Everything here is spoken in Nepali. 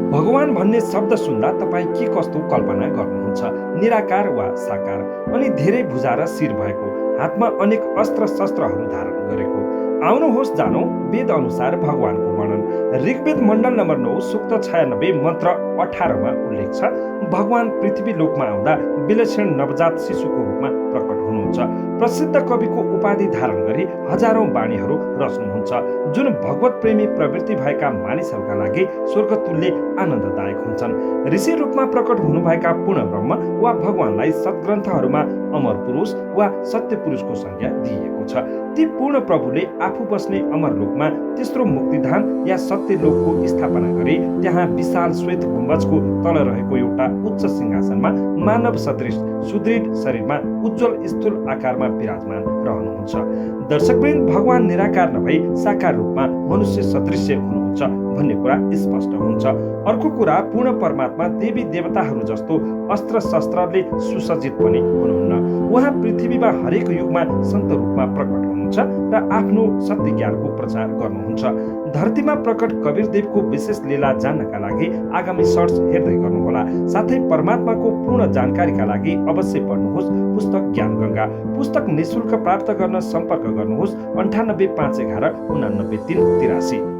भगवान भन्ने शब्द सुन्दा तपाईँ के कस्तो कल्पना गर्नुहुन्छ? निराकार वा साकार? अनि धेरै भुजा र शिर भएको, हातमा अनेक अस्त्र शस्त्रहरू धारण गरेको। आउनुहोस् जानौँ वेद अनुसार भगवानको वर्णन। ऋग्वेद मण्डल नम्बर 9 सूक्त 96 मन्त्र 18 मा उल्लेख छ, भगवान पृथ्वी लोकमा आउँदा विलक्षण नवजात शिशुको रूपमा प्रकट हुनुहुन्छ। प्रसिद्ध कविको उपाधि धारण गरी हजारौं वाणीहरू रच्नुहुन्छ, जुन भगवत प्रेमी प्रवृत्ति भएका मानिसहरूका लागि स्वर्गतुल्य आनन्ददायक हुन्छन्। ऋषि रूपमा प्रकट हुनुभएका पूर्ण ब्रह्म वा भगवानलाई सद्ग्रन्थहरूमा अमर पुरुष वा सत्य पुरुषको संज्ञा दिइएको छ। ती पूर्ण प्रभुले आफू बस्ने अमर लोकमा तेस्रो मुक्तिधाम या सत्य लोकको स्थापना गरी त्यहाँ विशाल श्वेत गुम्बजको तल रहेको एउटा उच्च सिंहासनमा मानव सदृश सुदृढ शरीरमा उज्जवल स्थूल आकारमा विराजमान रहनुहुन्छ। दर्शकवृन्द, भगवान निराकार नभई साकार रूपमा मनुष्य सदृश्य हुनुहुन्छ भन्ने कुरा स्पष्ट हुन्छ। अर्को कुरा, पूर्ण परमात्मा देवी देवताहरू जस्तो अस्त्र शस्त्रले सुसज्जित पनि हुनुहुन्न। उहाँ पृथ्वीमा हरेक युगमा सन्त रूपमा प्रकट हुनुहुन्छ र आफ्नो सत्य ज्ञानको प्रचार गर्नुहुन्छ। धरतीमा प्रकट कबीरदेवको विशेष लीला जान्नका लागि आगामी सर्ट्स हेर्दै गर्नुहोला। साथै परमात्माको पूर्ण जानकारीका लागि अवश्य पढ्नुहोस् पुस्तक ज्ञान गंगा। पुस्तक निशुल्क प्राप्त गर्न सम्पर्क गर्नुहोस् 98 511 89 383।